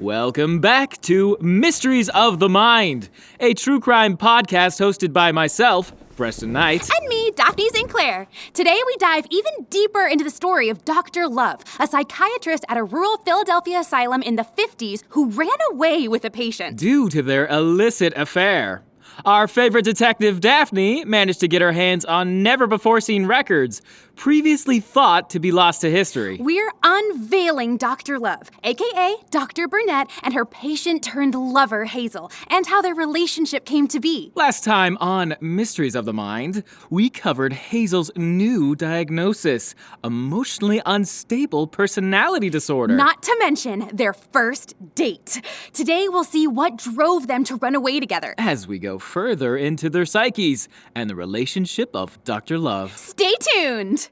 Welcome back to Mysteries of the Mind, a true crime podcast hosted by myself, Preston Knight. And me, Daphne Sinclair. Today we dive even deeper into the story of Dr. Love, a psychiatrist at a rural Philadelphia asylum in the 50s who ran away with a patient. Due to their illicit affair. Our favorite detective, Daphne, managed to get her hands on never-before-seen records, previously thought to be lost to history. We're unveiling Dr. Love, a.k.a. Dr. Burnett, and her patient-turned-lover, Hazel, and how their relationship came to be. Last time on Mysteries of the Mind, we covered Hazel's new diagnosis, emotionally unstable personality disorder. Not to mention their first date. Today we'll see what drove them to run away together. As we go further into their psyches and the relationship of Dr. Love. Stay tuned!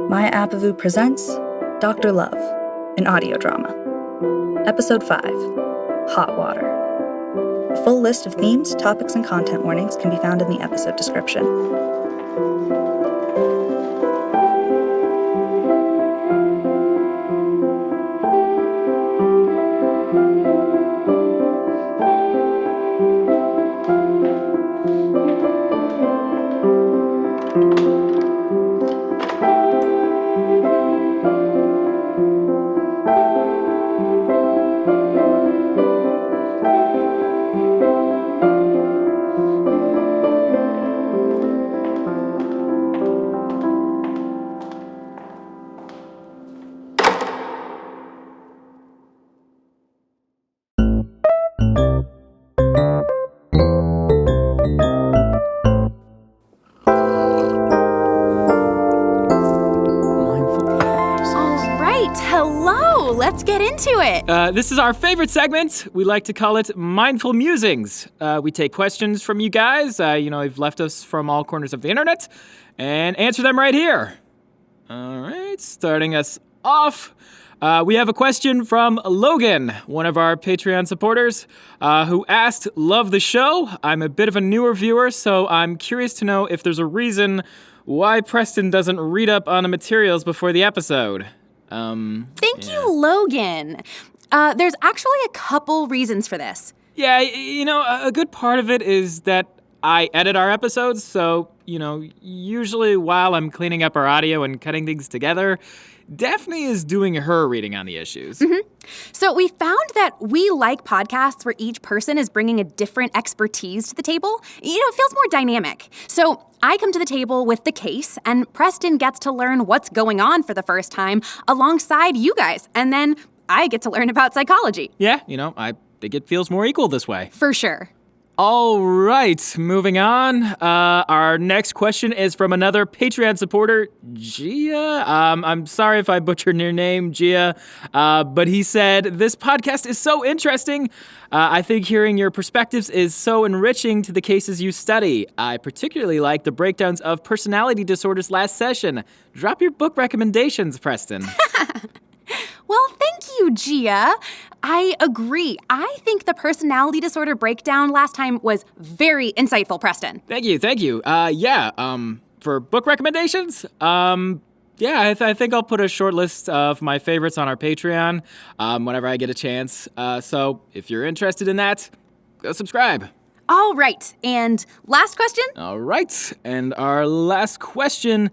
My Appavoo presents Dr. Love, an audio drama. Episode 5, Hot Water. A full list of themes, topics, and content warnings can be found in the episode description. Let's get into it. This is our favorite segment. We like to call it Mindful Musings. We take questions from you guys, you've left us from all corners of the internet, and answer them right here. All right, starting us off, we have a question from Logan, one of our Patreon supporters, who asked, "Love the show. I'm a bit of a newer viewer, so I'm curious to know if there's a reason why Preston doesn't read up on the materials before the episode." Thank you, Logan. There's actually a couple reasons for this. Yeah, a good part of it is that I edit our episodes, so, usually while I'm cleaning up our audio and cutting things together, Daphne is doing her reading on the issues. Mm-hmm. So we found that we like podcasts where each person is bringing a different expertise to the table. It feels more dynamic. So I come to the table with the case, and Preston gets to learn what's going on for the first time alongside you guys. And then I get to learn about psychology. Yeah, I think it feels more equal this way. For sure. All right, moving on. Our next question is from another Patreon supporter, Gia. I'm sorry if I butchered your name, Gia, but he said, "This podcast is so interesting. I think hearing your perspectives is so enriching to the cases you study. I particularly like the breakdowns of personality disorders last session. Drop your book recommendations, Preston." Well, thank you, Gia. I agree. I think the personality disorder breakdown last time was very insightful, Preston. Thank you. For book recommendations, I think I'll put a short list of my favorites on our Patreon whenever I get a chance. So if you're interested in that, go subscribe. All right. And last question? All right. And our last question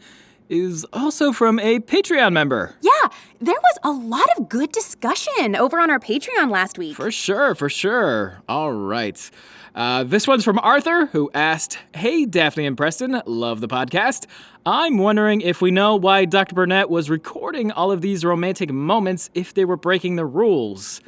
is also from a Patreon member. Yeah, there was a lot of good discussion over on our Patreon last week. For sure. All right. This one's from Arthur, who asked, "Hey, Daphne and Preston, love the podcast. I'm wondering if we know why Dr. Burnett was recording all of these romantic moments if they were breaking the rules."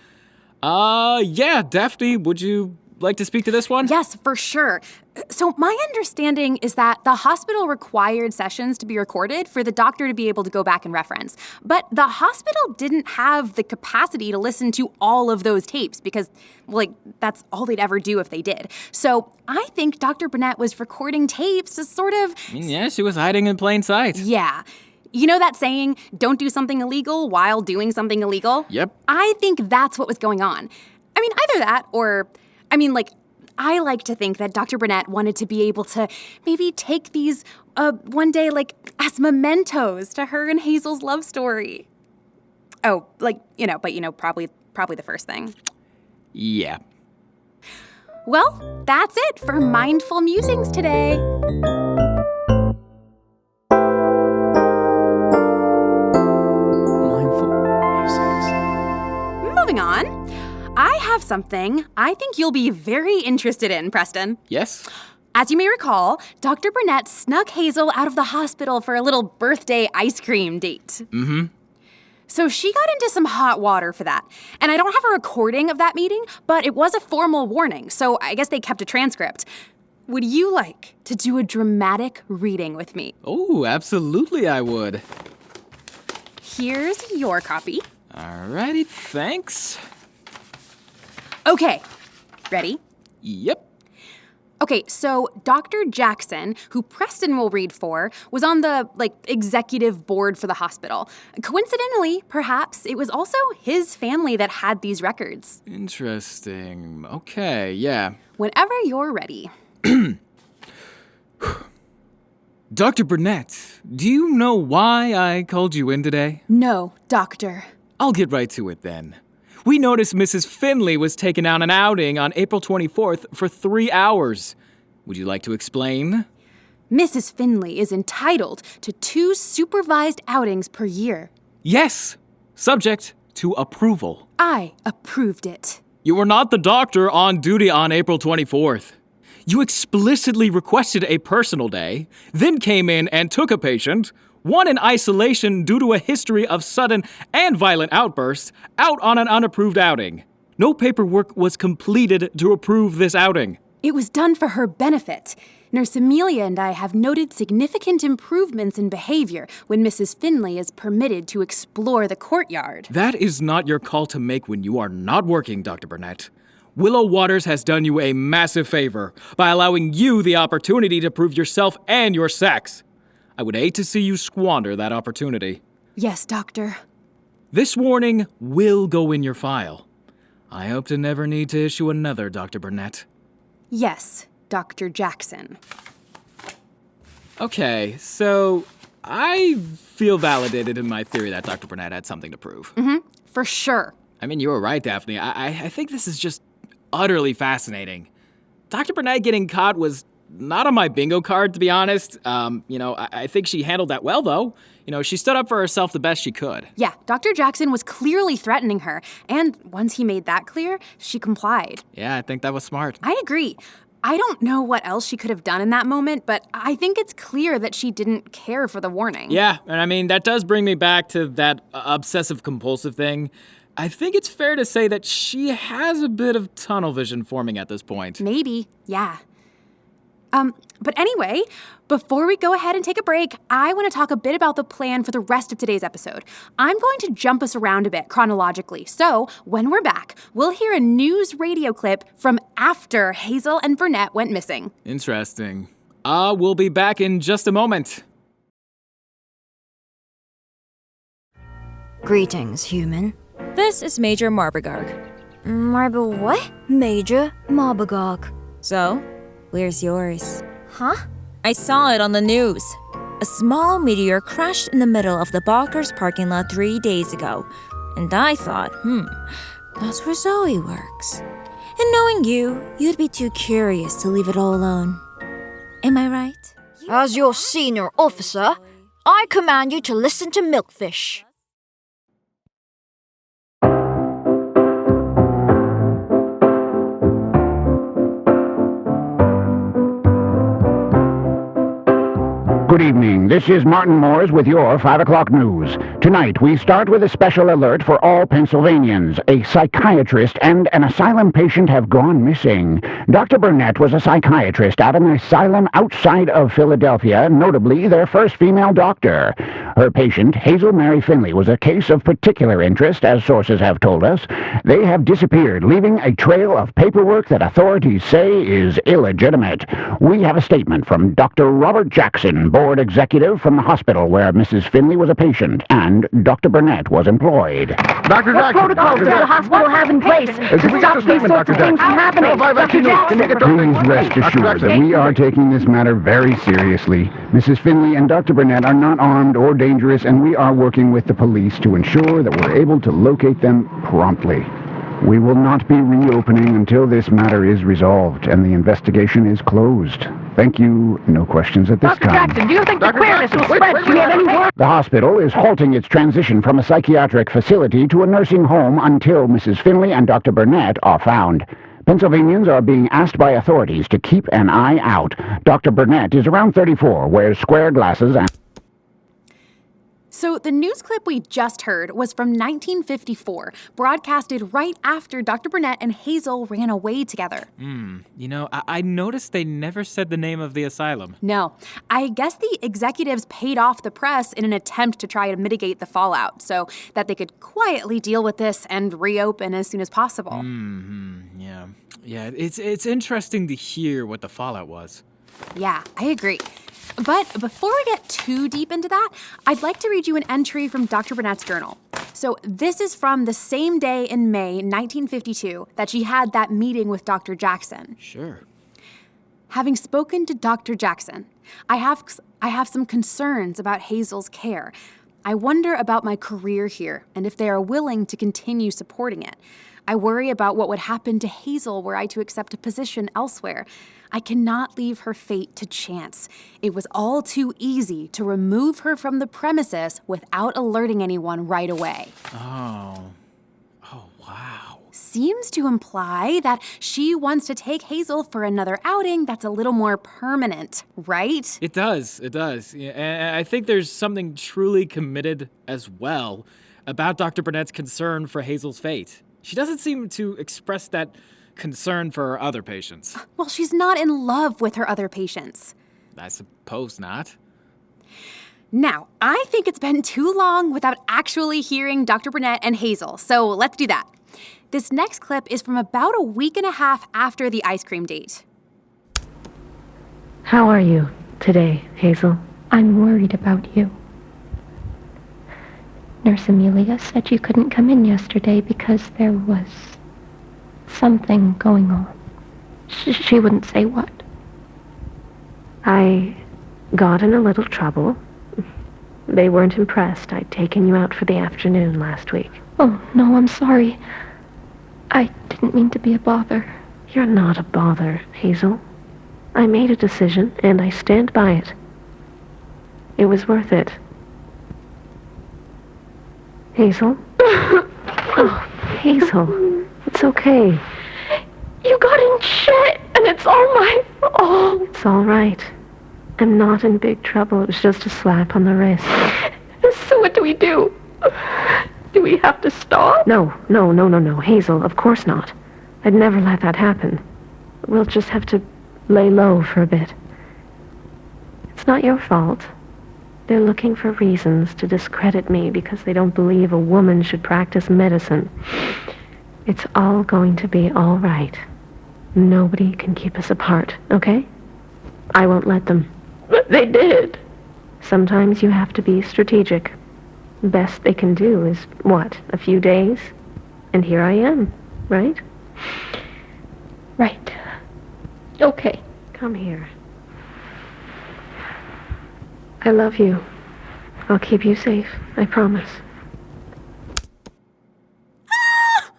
Daphne, would you like to speak to this one? Yes, for sure. So my understanding is that the hospital required sessions to be recorded for the doctor to be able to go back and reference. But the hospital didn't have the capacity to listen to all of those tapes because, that's all they'd ever do if they did. So I think Dr. Burnett was recording tapes to sort of... Yeah, she was hiding in plain sight. Yeah. You know that saying, don't do something illegal while doing something illegal? Yep. I think that's what was going on. I either that or, I like to think that Dr. Burnett wanted to be able to maybe take these one day, as mementos to her and Hazel's love story. Oh, probably the first thing. Yeah. Well, that's it for Mindful Musings today. Moving on, I have something I think you'll be very interested in, Preston. Yes? As you may recall, Dr. Burnett snuck Hazel out of the hospital for a little birthday ice cream date. Mm-hmm. So she got into some hot water for that. And I don't have a recording of that meeting, but it was a formal warning, so I guess they kept a transcript. Would you like to do a dramatic reading with me? Oh, absolutely I would. Here's your copy. Alrighty, thanks. Okay, ready? Yep. Okay, so Dr. Jackson, who Preston will read for, was on the, executive board for the hospital. Coincidentally, perhaps, it was also his family that had these records. Interesting. Okay, yeah. Whenever you're ready. Dr. Burnett, do you know why I called you in today? No, doctor. I'll get right to it then. We noticed Mrs. Finley was taken on an outing on April 24th for 3 hours. Would you like to explain? Mrs. Finley is entitled to 2 supervised outings per year. Yes, subject to approval. I approved it. You were not the doctor on duty on April 24th. You explicitly requested a personal day, then came in and took a patient, one in isolation due to a history of sudden and violent outbursts, out on an unapproved outing. No paperwork was completed to approve this outing. It was done for her benefit. Nurse Amelia and I have noted significant improvements in behavior when Mrs. Finley is permitted to explore the courtyard. That is not your call to make when you are not working, Dr. Burnett. Willow Waters has done you a massive favor by allowing you the opportunity to prove yourself and your sex. I would hate to see you squander that opportunity. Yes, doctor. This warning will go in your file. I hope to never need to issue another, Dr. Burnett. Yes, Dr. Jackson. Okay, so I feel validated in my theory that Dr. Burnett had something to prove. Mm-hmm, for sure. I mean, you were right, Daphne. I think this is just utterly fascinating. Dr. Burnett getting caught was not on my bingo card, to be honest. I think she handled that well, though. She stood up for herself the best she could. Yeah, Dr. Jackson was clearly threatening her, and once he made that clear, she complied. Yeah, I think that was smart. I agree. I don't know what else she could have done in that moment, but I think it's clear that she didn't care for the warning. Yeah, and that does bring me back to that obsessive-compulsive thing. I think it's fair to say that she has a bit of tunnel vision forming at this point. Maybe, yeah. But anyway, before we go ahead and take a break, I want to talk a bit about the plan for the rest of today's episode. I'm going to jump us around a bit chronologically, so when we're back, we'll hear a news radio clip from after Hazel and Burnett went missing. Interesting. We'll be back in just a moment. Greetings, human. This is Major Marbagarg. Marble what? Major Marbagarg. So, where's yours? Huh? I saw it on the news. A small meteor crashed in the middle of the Barker's parking lot 3 days ago. And I thought, that's where Zoe works. And knowing you, you'd be too curious to leave it all alone. Am I right? As your senior officer, I command you to listen to Milkfish. Good evening. This is Martin Moores with your 5 o'clock news. Tonight, we start with a special alert for all Pennsylvanians. A psychiatrist and an asylum patient have gone missing. Dr. Burnett was a psychiatrist at an asylum outside of Philadelphia, notably their first female doctor. Her patient, Hazel Mary Finley, was a case of particular interest, as sources have told us. They have disappeared, leaving a trail of paperwork that authorities say is illegitimate. We have a statement from Dr. Robert Jackson, board board executive from the hospital where Mrs. Finley was a patient and Dr. Burnett was employed. Dr. Jackson. What protocols does the hospital have in place to stop these sorts of things from happening? Dr. Jackson. Please rest assured that we are taking this matter very seriously. Mrs. Finley and Dr. Burnett are not armed or dangerous, and we are working with the police to ensure that we're able to locate them promptly. We will not be reopening until this matter is resolved and the investigation is closed. Thank you. No questions at this Dr. time. Jackson, do you think the queerness will spread? Do you have any word? The hospital is halting its transition from a psychiatric facility to a nursing home until Mrs. Finley and Dr. Burnett are found. Pennsylvanians are being asked by authorities to keep an eye out. Dr. Burnett is around 34, wears square glasses and... So the news clip we just heard was from 1954, broadcasted right after Dr. Burnett and Hazel ran away together. I noticed they never said the name of the asylum. No, I guess the executives paid off the press in an attempt to try to mitigate the fallout so that they could quietly deal with this and reopen as soon as possible. Yeah, it's interesting to hear what the fallout was. Yeah, I agree. But before we get too deep into that, I'd like to read you an entry from Dr. Burnett's journal. So this is from the same day in May 1952 that she had that meeting with Dr. Jackson. Sure. Having spoken to Dr. Jackson, I have some concerns about Hazel's care. I wonder about my career here and if they are willing to continue supporting it. I worry about what would happen to Hazel were I to accept a position elsewhere. I cannot leave her fate to chance. It was all too easy to remove her from the premises without alerting anyone right away. Oh, wow. Seems to imply that she wants to take Hazel for another outing that's a little more permanent, right? It does. Yeah, and I think there's something truly committed as well about Dr. Burnett's concern for Hazel's fate. She doesn't seem to express that concern for her other patients. Well, she's not in love with her other patients. I suppose not. Now, I think it's been too long without actually hearing Dr. Burnett and Hazel, so let's do that. This next clip is from about a week and a half after the ice cream date. How are you today, Hazel? I'm worried about you. Nurse Amelia said you couldn't come in yesterday because there was something going on. She wouldn't say what. I got in a little trouble. They weren't impressed. I'd taken you out for the afternoon last week. Oh, no, I'm sorry. I didn't mean to be a bother. You're not a bother, Hazel. I made a decision, and I stand by it. It was worth it. Hazel? Oh, Hazel. It's okay. You got in shit, and it's all my fault. It's all right. I'm not in big trouble. It was just a slap on the wrist. So what do we do? Do we have to stop? No. Hazel, of course not. I'd never let that happen. We'll just have to lay low for a bit. It's not your fault. They're looking for reasons to discredit me because they don't believe a woman should practice medicine. It's all going to be all right. Nobody can keep us apart, okay? I won't let them. But they did. Sometimes you have to be strategic. The best they can do is, what, a few days? And here I am, right? Right. Okay. Come here. I love you. I'll keep you safe, I promise. Oh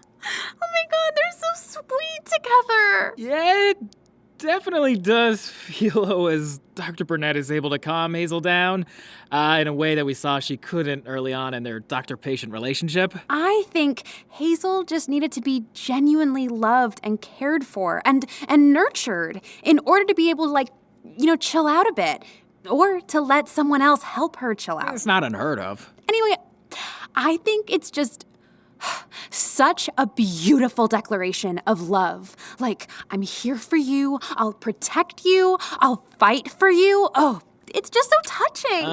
my God, they're so sweet together. Yeah, it definitely does feel as Dr. Burnett is able to calm Hazel down in a way that we saw she couldn't early on in their doctor-patient relationship. I think Hazel just needed to be genuinely loved and cared for and nurtured in order to be able to, chill out a bit. Or to let someone else help her chill out. It's not unheard of. Anyway, I think it's just such a beautiful declaration of love. Like, I'm here for you, I'll protect you, I'll fight for you. Oh, it's just so touching.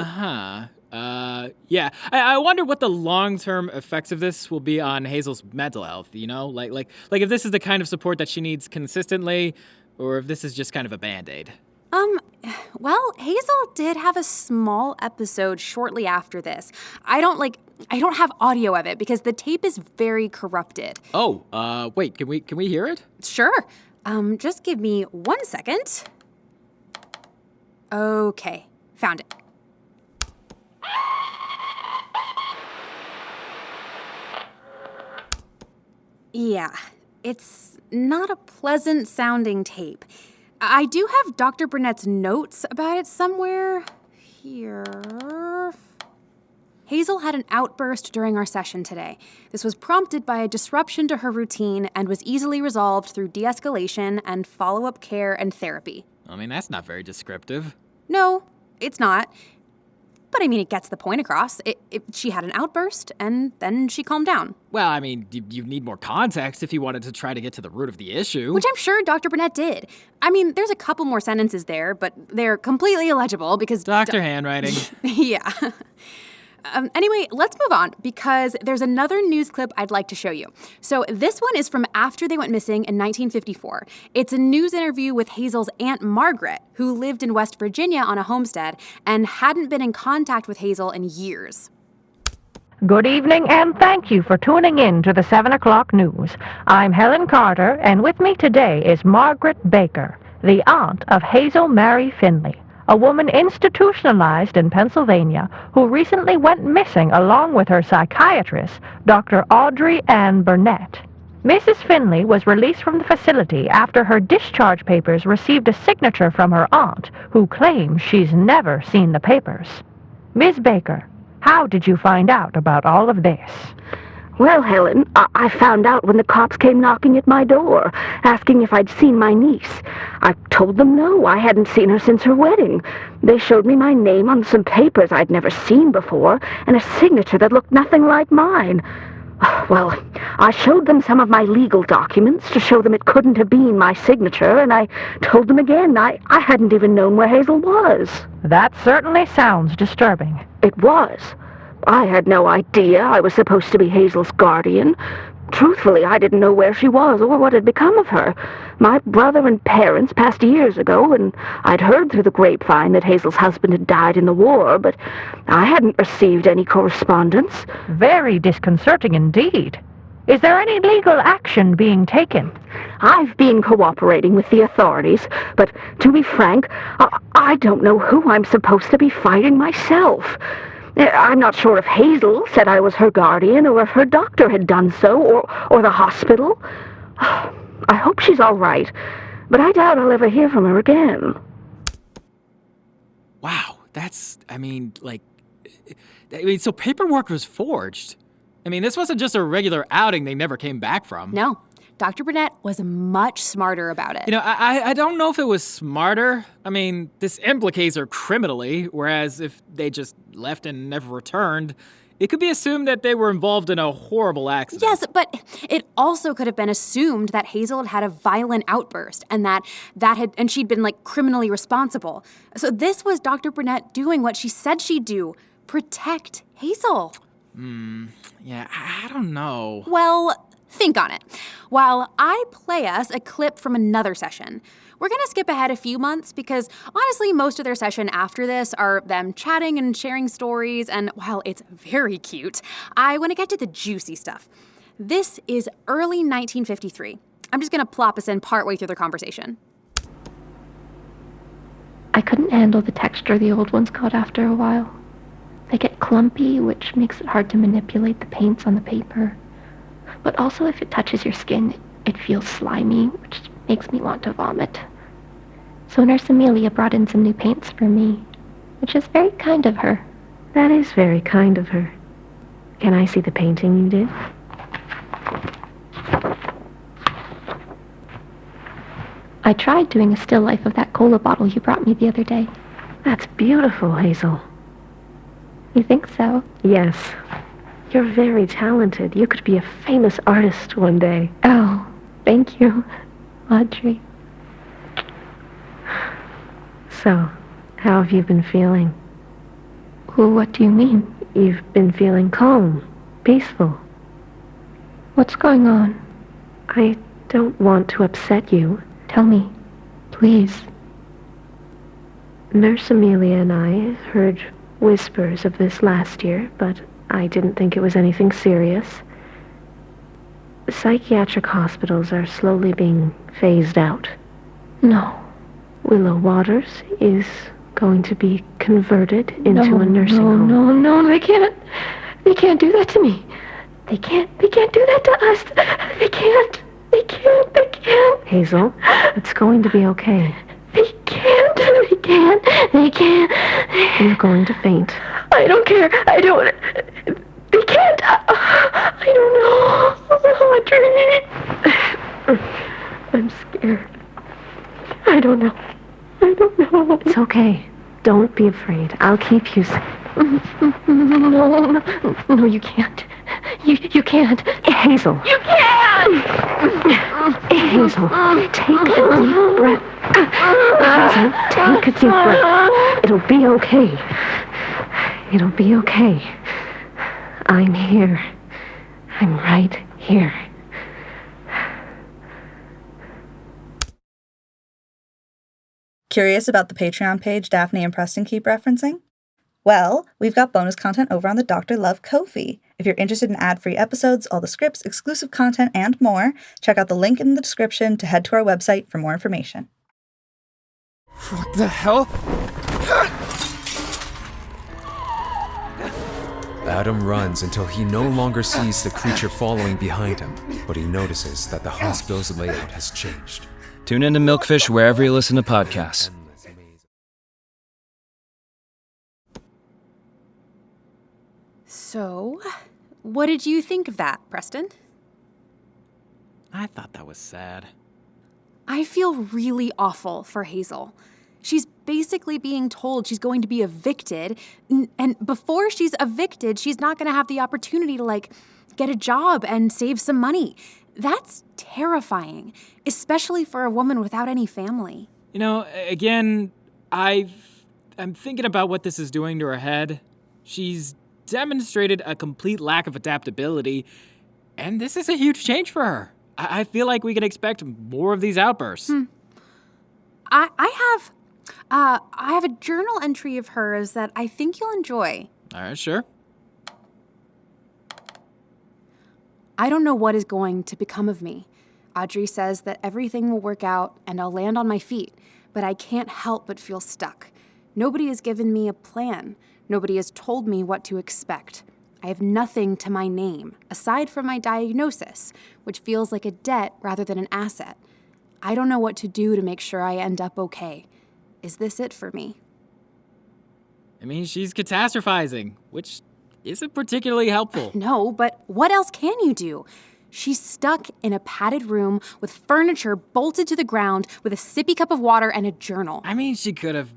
Yeah. I wonder what the long-term effects of this will be on Hazel's mental health, Like if this is the kind of support that she needs consistently, or if this is just kind of a Band-Aid. Well, Hazel did have a small episode shortly after this. I don't have audio of it because the tape is very corrupted. Oh, wait, can we hear it? Sure. Just give me 1 second. Okay, found it. Yeah, it's not a pleasant sounding tape. I do have Dr. Burnett's notes about it somewhere. Here. Hazel had an outburst during our session today. This was prompted by a disruption to her routine and was easily resolved through de-escalation and follow-up care and therapy. I mean, that's not very descriptive. No, it's not. But I mean, it gets the point across. She had an outburst, and then she calmed down. Well, I mean, you need more context if you wanted to try to get to the root of the issue. Which I'm sure Dr. Burnett did. I mean, there's a couple more sentences there, but they're completely illegible because... Doctor handwriting. Yeah. Anyway, let's move on because there's another news clip I'd like to show you. So this one is from after they went missing in 1954. It's a news interview with Hazel's Aunt Margaret, who lived in West Virginia on a homestead and hadn't been in contact with Hazel in years. Good evening and thank you for tuning in to the 7 o'clock news. I'm Helen Carter and with me today is Margaret Baker, the aunt of Hazel Mary Finley, a woman institutionalized in Pennsylvania who recently went missing along with her psychiatrist, Dr. Audrey Ann Burnett. Mrs. Finley was released from the facility after her discharge papers received a signature from her aunt, who claims she's never seen the papers. Ms. Baker, how did you find out about all of this? Well, Helen, I found out when the cops came knocking at my door, asking if I'd seen my niece. I told them no, I hadn't seen her since her wedding. They showed me my name on some papers I'd never seen before, and a signature that looked nothing like mine. Well, I showed them some of my legal documents to show them it couldn't have been my signature, and I told them again I hadn't even known where Hazel was. That certainly sounds disturbing. It was. I had no idea I was supposed to be Hazel's guardian. Truthfully, I didn't know where she was or what had become of her. My brother and parents passed years ago, and I'd heard through the grapevine that Hazel's husband had died in the war, but I hadn't received any correspondence. Very disconcerting indeed. Is there any legal action being taken? I've been cooperating with the authorities, but to be frank, I don't know who I'm supposed to be fighting myself. I'm not sure if Hazel said I was her guardian or if her doctor had done so, or the hospital. I hope she's all right, but I doubt I'll ever hear from her again. Wow, so paperwork was forged. I mean, this wasn't just a regular outing they never came back from. No. Dr. Burnett was much smarter about it. You know, I don't know if it was smarter. I mean, this implicates her criminally, whereas if they just left and never returned, it could be assumed that they were involved in a horrible accident. Yes, but it also could have been assumed that Hazel had had a violent outburst and and she'd been, criminally responsible. So this was Dr. Burnett doing what she said she'd do, protect Hazel. Yeah, I don't know. Well, think on it while I play us a clip from another session. We're going to skip ahead a few months because, honestly, most of their session after this are them chatting and sharing stories, and while it's very cute, I want to get to the juicy stuff. This is early 1953. I'm just going to plop us in partway through their conversation. I couldn't handle the texture the old ones got after a while. They get clumpy, which makes it hard to manipulate the paints on the paper. But also if it touches your skin, it feels slimy, which makes me want to vomit. So Nurse Amelia brought in some new paints for me, which is very kind of her. That is very kind of her. Can I see the painting you did? I tried doing a still life of that cola bottle you brought me the other day. That's beautiful, Hazel. You think so? Yes. You're very talented. You could be a famous artist one day. Oh, thank you, Audrey. So, how have you been feeling? Well, what do you mean? You've been feeling calm, peaceful. What's going on? I don't want to upset you. Tell me, please. Nurse Amelia and I heard whispers of this last year, but I didn't think it was anything serious. Psychiatric hospitals are slowly being phased out. No. Willow Waters is going to be converted into a nursing home. No, they can't. They can't do that to me. They can't do that to us. They can't. Hazel, it's going to be okay. They can't. You're going to faint. I don't care. They can't. I don't know. Audrey. I'm scared. I don't know. It's okay. Don't be afraid. I'll keep you safe. No, you can't. You can't. Hazel. You can't! Hazel, take a deep breath. Hazel, take a deep breath. It'll be okay. It'll be okay. I'm here. I'm right here. Curious about the Patreon page Daphne and Preston keep referencing? Well, we've got bonus content over on the Dr. Love Ko-fi. If you're interested in ad-free episodes, all the scripts, exclusive content, and more, check out the link in the description to head to our website for more information. What the hell? Adam runs until he no longer sees the creature following behind him, but he notices that the hospital's layout has changed. Tune in to Milkfish wherever you listen to podcasts. So, what did you think of that, Preston? I thought that was sad. I feel really awful for Hazel. She's basically being told she's going to be evicted, and before she's evicted, she's not going to have the opportunity to, get a job and save some money. That's terrifying, especially for a woman without any family. You know, again, I'm thinking about what this is doing to her head. She's demonstrated a complete lack of adaptability, and this is a huge change for her. I feel like we can expect more of these outbursts. I have a journal entry of hers that I think you'll enjoy. All right, sure. I don't know what is going to become of me. Audrey says that everything will work out and I'll land on my feet, but I can't help but feel stuck. Nobody has given me a plan. Nobody has told me what to expect. I have nothing to my name, aside from my diagnosis, which feels like a debt rather than an asset. I don't know what to do to make sure I end up okay. Is this it for me? I mean, she's catastrophizing, which isn't particularly helpful. No, but what else can you do? She's stuck in a padded room with furniture bolted to the ground with a sippy cup of water and a journal. I mean, she could have,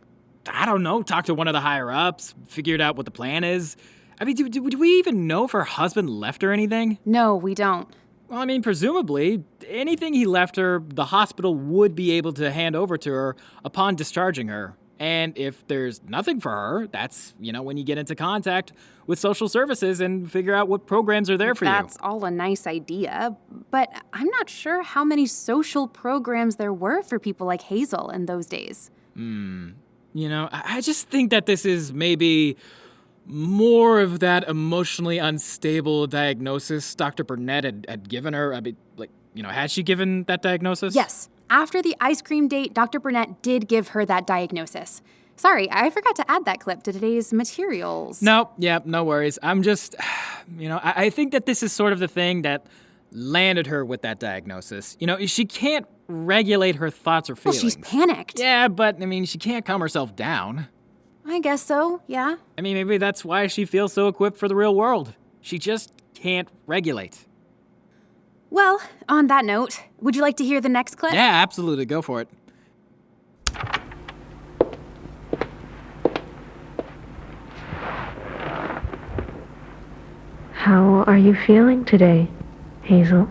I don't know, talked to one of the higher-ups, figured out what the plan is. I mean, do we even know if her husband left her anything? No, we don't. Well, I mean, presumably, anything he left her, the hospital would be able to hand over to her upon discharging her. And if there's nothing for her, that's, when you get into contact with social services and figure out what programs are there for you. That's all a nice idea, but I'm not sure how many social programs there were for people like Hazel in those days. I just think that this is maybe more of that emotionally unstable diagnosis Dr. Burnett had given her. I mean, had she given that diagnosis? Yes. After the ice cream date, Dr. Burnett did give her that diagnosis. Sorry, I forgot to add that clip to today's materials. No worries. I'm just, I think that this is sort of the thing that landed her with that diagnosis. She can't regulate her thoughts or feelings. Well, she's panicked. Yeah, but, she can't calm herself down. I guess so, yeah. I mean, maybe that's why she feels so equipped for the real world. She just can't regulate. Well, on that note, would you like to hear the next clip? Yeah, absolutely. Go for it. How are you feeling today, Hazel?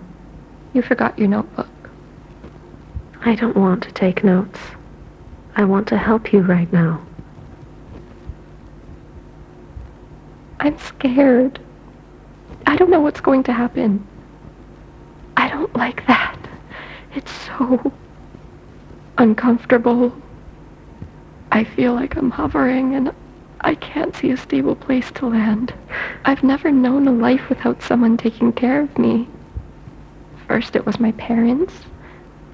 You forgot your notebook. I don't want to take notes. I want to help you right now. I'm scared. I don't know what's going to happen. I don't like that. It's so uncomfortable. I feel like I'm hovering and I can't see a stable place to land. I've never known a life without someone taking care of me. First it was my parents,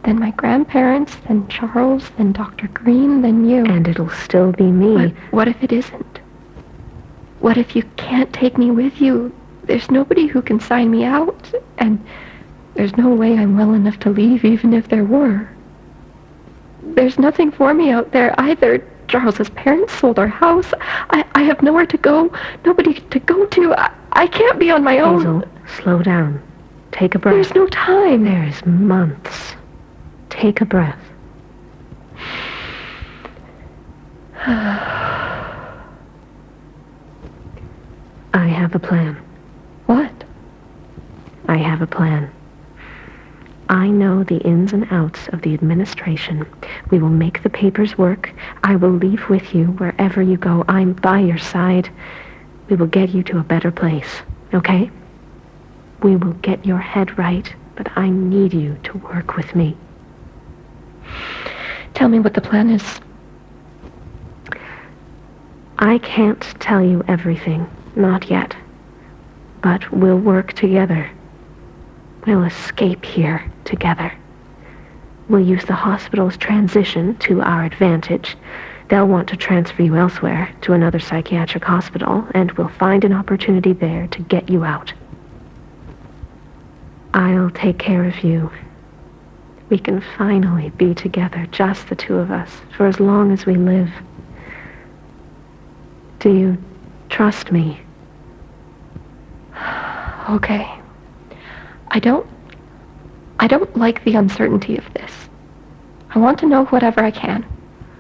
then my grandparents, then Charles, then Dr. Green, then you. And it'll still be me. But what if it isn't? What if you can't take me with you? There's nobody who can sign me out, and there's no way I'm well enough to leave even if there were. There's nothing for me out there either. Charles's parents sold our house. I have nowhere to go, nobody to go to. I can't be on my own. Hazel, slow down. Take a breath. There's no time. There's months. Take a breath. I have a plan. What? I have a plan. I know the ins and outs of the administration. We will make the papers work. I will leave with you wherever you go. I'm by your side. We will get you to a better place, okay? We will get your head right, but I need you to work with me. Tell me what the plan is. I can't tell you everything, not yet. But we'll work together. We'll escape here together. We'll use the hospital's transition to our advantage. They'll want to transfer you elsewhere to another psychiatric hospital, and we'll find an opportunity there to get you out. I'll take care of you. We can finally be together, just the two of us, for as long as we live. Do you trust me? Okay. I don't like the uncertainty of this. I want to know whatever I can.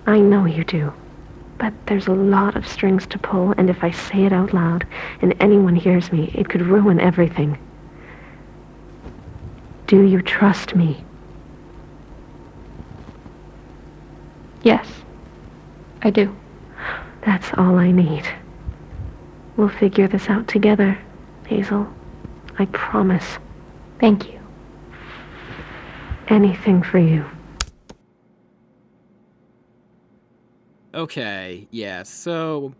I know you do. But there's a lot of strings to pull, and if I say it out loud and anyone hears me, it could ruin everything. Do you trust me? Yes, I do. That's all I need. We'll figure this out together, Hazel. I promise. Thank you. Anything for you. Okay, yeah, so...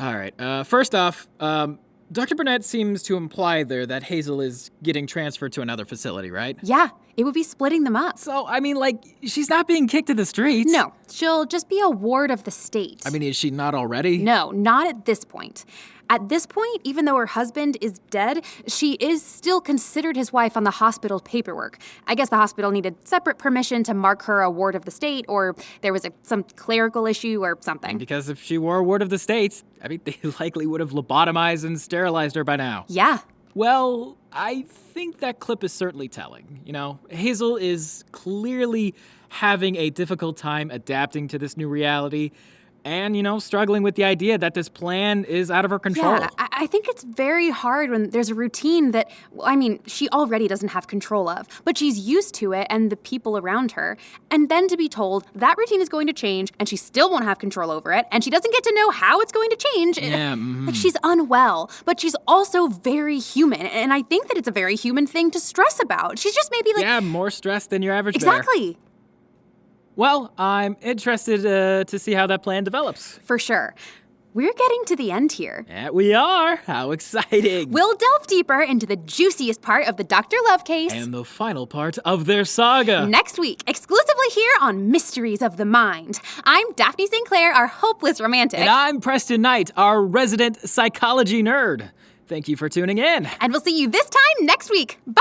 Alright, first off, Dr. Burnett seems to imply there that Hazel is getting transferred to another facility, right? Yeah, it would be splitting them up. So, I mean, like, she's not being kicked to the streets. No, she'll just be a ward of the state. I mean, is she not already? No, not at this point. At this point, even though her husband is dead, she is still considered his wife on the hospital's paperwork. I guess the hospital needed separate permission to mark her a ward of the state, or there was some clerical issue or something. Because if she were a ward of the state, I mean, they likely would have lobotomized and sterilized her by now. Yeah. Well, I think that clip is certainly telling. You know, Hazel is clearly having a difficult time adapting to this new reality. And, you know, struggling with the idea that this plan is out of her control. Yeah, I think it's very hard when there's a routine that, I mean, she already doesn't have control of, but she's used to it and the people around her. And then to be told that routine is going to change and she still won't have control over it and she doesn't get to know how it's going to change. Yeah, Like, she's unwell, but she's also very human. And I think that it's a very human thing to stress about. She's just maybe like... Yeah, more stressed than your average Exactly. bear. Well, I'm interested to see how that plan develops. For sure. We're getting to the end here. Yeah, we are. How exciting. We'll delve deeper into the juiciest part of the Dr. Love case. And the final part of their saga. Next week, exclusively here on Mysteries of the Mind. I'm Daphne St. Clair, our hopeless romantic. And I'm Preston Knight, our resident psychology nerd. Thank you for tuning in. And we'll see you this time next week. Bye!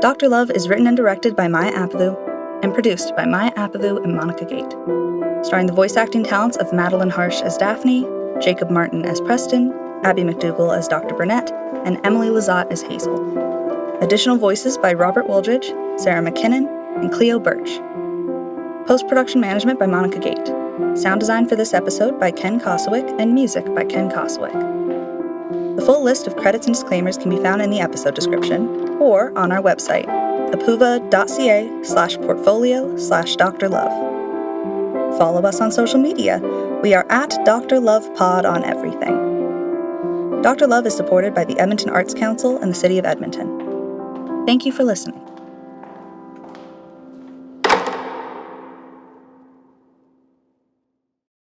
Dr. Love is written and directed by Maya Appavoo and produced by Maya Appavoo and Monica Gate. Starring the voice acting talents of Madeline Harsh as Daphne, Jacob Martin as Preston, Abby McDougall as Dr. Burnett, and Emily Lizotte as Hazel. Additional voices by Robert Wooldridge, Sarah McKinnon, and Cleo Birch. Post-production management by Monica Gate. Sound design for this episode by Ken Kosowick and music by Ken Kosowick. The full list of credits and disclaimers can be found in the episode description or on our website, appoova.ca/portfolio/doctorlove. Follow us on social media. We are at Dr. Love Pod on everything. Dr. Love is supported by the Edmonton Arts Council and the City of Edmonton. Thank you for listening.